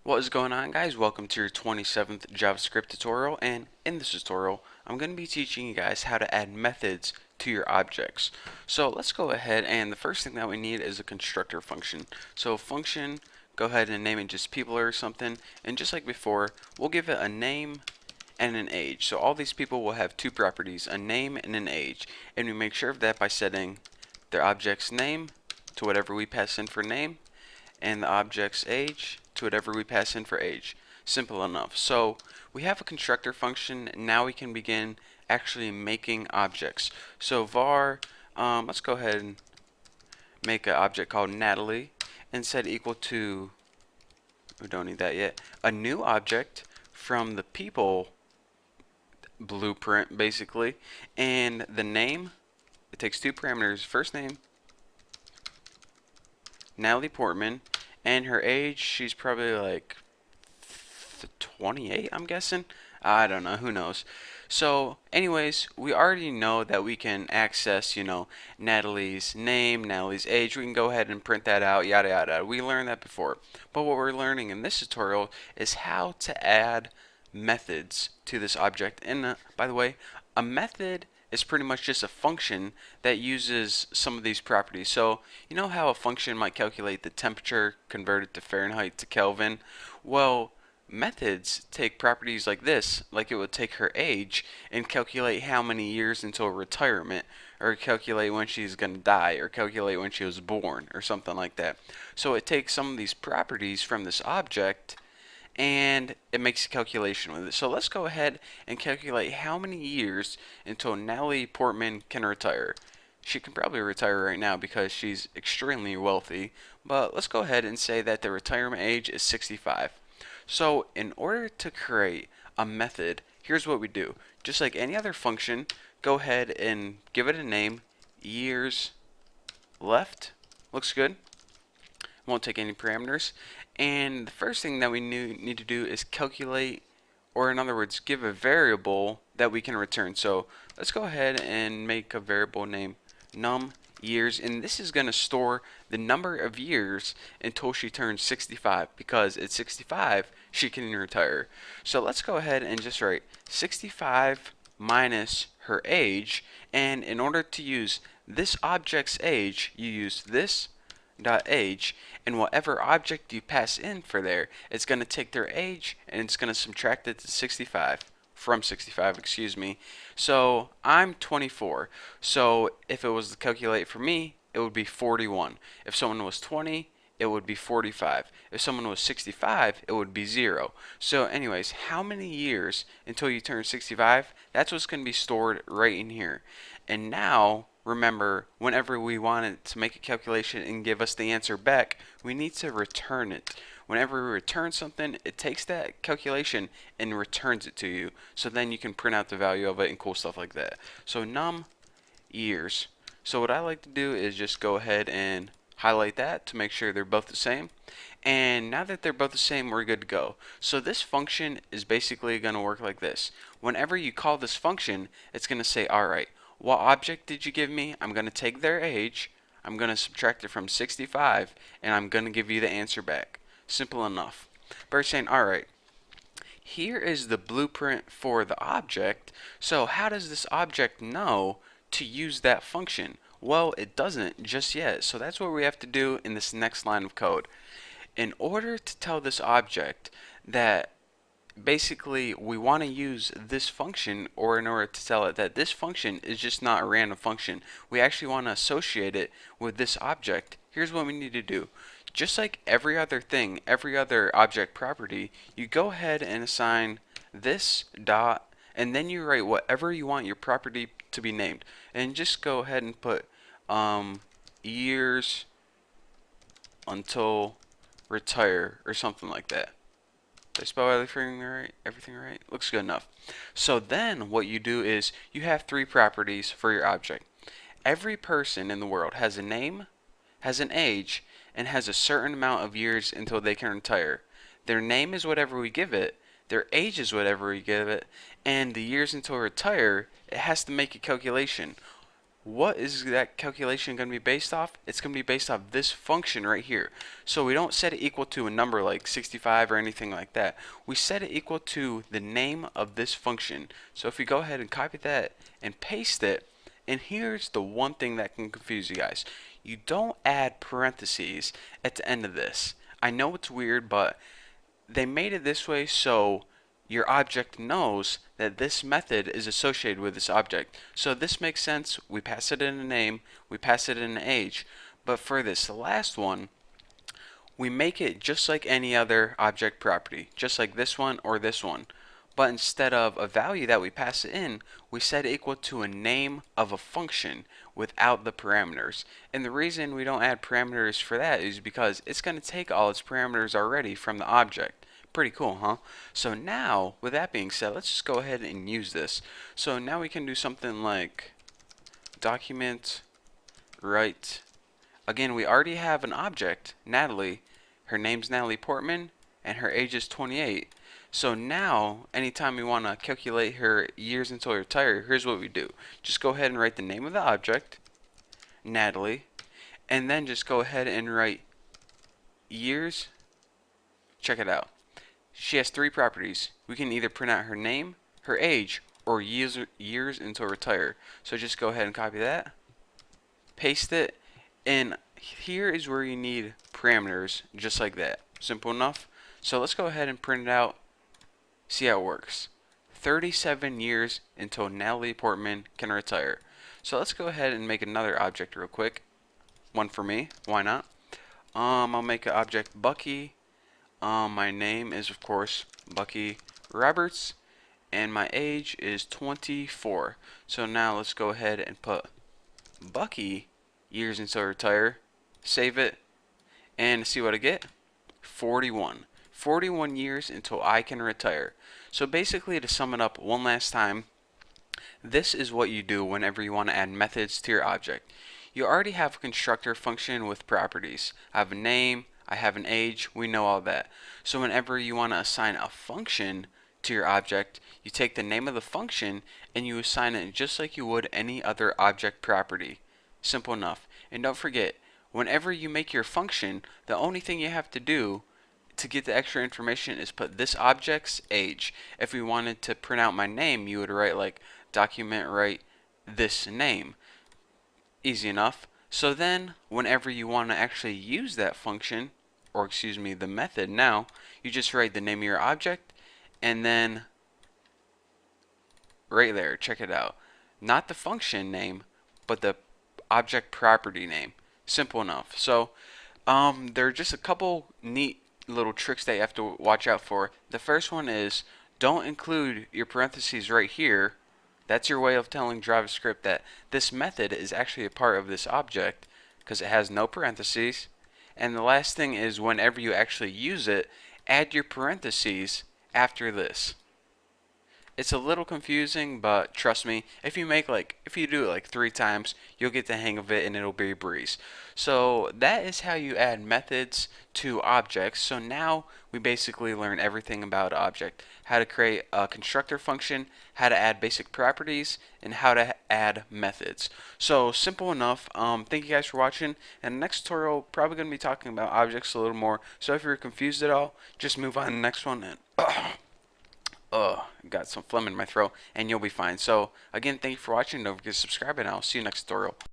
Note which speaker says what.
Speaker 1: What is going on, guys? Welcome to your 27th JavaScript tutorial, and in this tutorial I'm going to be teaching you guys how to add methods to your objects. So let's go ahead, and the first thing that we need is a constructor function. So function, go ahead and name it just people or something, and just like before, we'll give it a name and an age. So all these people will have two properties, a name and an age, and we make sure of that by setting their object's name to whatever we pass in for name, and the object's age to whatever we pass in for age. Simple enough. So we have a constructor function. Now we can begin actually making objects. So var, let's go ahead and make an object called Natalie and set equal to, we don't need that yet, a new object from the people blueprint basically, and the name, it takes two parameters, first name, Natalie Portman, and her age, she's probably like 28, I'm guessing. I don't know, who knows. So anyways, we already know that we can access, Natalie's name, Natalie's age. We can go ahead and print that out, yada yada. We learned that before. But what we're learning in this tutorial is how to add methods to this object. And by the way, a method is pretty much just a function that uses some of these properties. So you know how a function might calculate the temperature converted to Fahrenheit to Kelvin? Well, methods take properties like this, like it would take her age, and calculate how many years until retirement, or calculate when she's going to die, or calculate when she was born, or something like that. So it takes some of these properties from this object and it makes a calculation with it. So let's go ahead and calculate how many years until Natalie Portman can retire. She can probably retire right now because she's extremely wealthy, but let's go ahead and say that the retirement age is 65. So in order to create a method, here's what we do. Just like any other function, go ahead and give it a name, years left. Looks good. Won't take any parameters. And the first thing that we need to do is calculate, or in other words, give a variable that we can return. So let's go ahead and make a variable named num years, and this is going to store the number of years until she turns 65, because at 65 she can retire. So let's go ahead and just write 65 minus her age, and in order to use this object's age, you use this dot age, and whatever object you pass in for there, it's going to take their age and it's going to subtract it to 65 from 65, excuse me. So I'm 24, so if it was to calculate for me, it would be 41. If someone was 20, it would be 45. If someone was 65, it would be 0. So anyways, how many years until you turn 65? That's what's going to be stored right in here. And now remember, whenever we want it to make a calculation and give us the answer back, we need to return it. Whenever we return something, it takes that calculation and returns it to you. So then you can print out the value of it and cool stuff like that. So num years. So what I like to do is just go ahead and highlight that to make sure they're both the same. And now that they're both the same, we're good to go. So this function is basically going to work like this. Whenever you call this function, it's going to say, alright, what object did you give me? I'm going to take their age, I'm going to subtract it from 65, and I'm going to give you the answer back. Simple enough. But you're saying, alright, here is the blueprint for the object, so how does this object know to use that function? Well, it doesn't just yet, so that's what we have to do in this next line of code. In order to tell this object that basically we want to use this function, or in order to tell it that this function is just not a random function, we actually want to associate it with this object. Here's what we need to do. Just like every other thing, every other object property, you go ahead and assign this dot, and then you write whatever you want your property to be named, and just go ahead and put years until retire or something like that. Did I spell everything right? Everything right? Looks good enough. So then what you do is you have three properties for your object. Every person in the world has a name, has an age, and has a certain amount of years until they can retire. Their name is whatever we give it, their age is whatever we give it, and the years until retire, it has to make a calculation. what is that calculation going to be based off? It's going to be based off this function right here. So we don't set it equal to a number like 65 or anything like that. We set it equal to the name of this function. So if we go ahead and copy that and paste it, and here's the one thing that can confuse you guys. You don't add parentheses at the end of this. I know it's weird, but they made it this way so your object knows that this method is associated with this object. So this makes sense. We pass it in a name, we pass it in an age. But for this last one, we make it just like any other object property, just like this one or this one. But instead of a value that we pass it in, we set it equal to a name of a function without the parameters. And the reason we don't add parameters for that is because it's going to take all its parameters already from the object. Pretty cool, huh? So now, with that being said, let's just go ahead and use this. So now we can do something like document write. Again, we already have an object, Natalie. Her name's Natalie Portman, and her age is 28. So now, anytime we want to calculate her years until retire, here's what we do. Just go ahead and write the name of the object, Natalie, and then just go ahead and write years. Check it out. She has three properties. We can either print out her name, her age, or years until retire. So just go ahead and copy that, paste it, and here is where you need parameters, just like that. Simple enough. So let's go ahead and print it out, see how it works. 37 years until Natalie Portman can retire. So let's go ahead and make another object real quick. One for me, why not? I'll make an object Bucky. My name is, of course, Bucky Roberts, and my age is 24. So now let's go ahead and put Bucky years until retire, save it, and see what I get. 41. 41 years until I can retire. So basically, to sum it up one last time, this is what you do whenever you want to add methods to your object. You already have a constructor function with properties. I have a name, I have an age, we know all that. So whenever you want to assign a function to your object, you take the name of the function and you assign it just like you would any other object property. Simple enough. And don't forget, whenever you make your function, the only thing you have to do to get the extra information is put this object's age. If we wanted to print out my name, you would write like document write this name. Easy enough. So then, whenever you want to actually use that function, or excuse me, the method now, you just write the name of your object, and then right there, check it out. Not the function name, but the object property name. Simple enough. So, there are just a couple neat little tricks that you have to watch out for. The first one is don't include your parentheses right here. That's your way of telling JavaScript that this method is actually a part of this object because it has no parentheses. And the last thing is whenever you actually use it, add your parentheses after this. It's a little confusing, but trust me, if you do it like 3 times, you'll get the hang of it and it'll be a breeze. So that is how you add methods to objects. So now we basically learn everything about object. How to create a constructor function, how to add basic properties, and how to add methods. So simple enough. Thank you guys for watching. And the next tutorial, probably going to be talking about objects a little more. So if you're confused at all, just move on to the next one and got some phlegm in my throat, and you'll be fine. So again, thank you for watching. Don't forget to subscribe, and I'll see you next tutorial.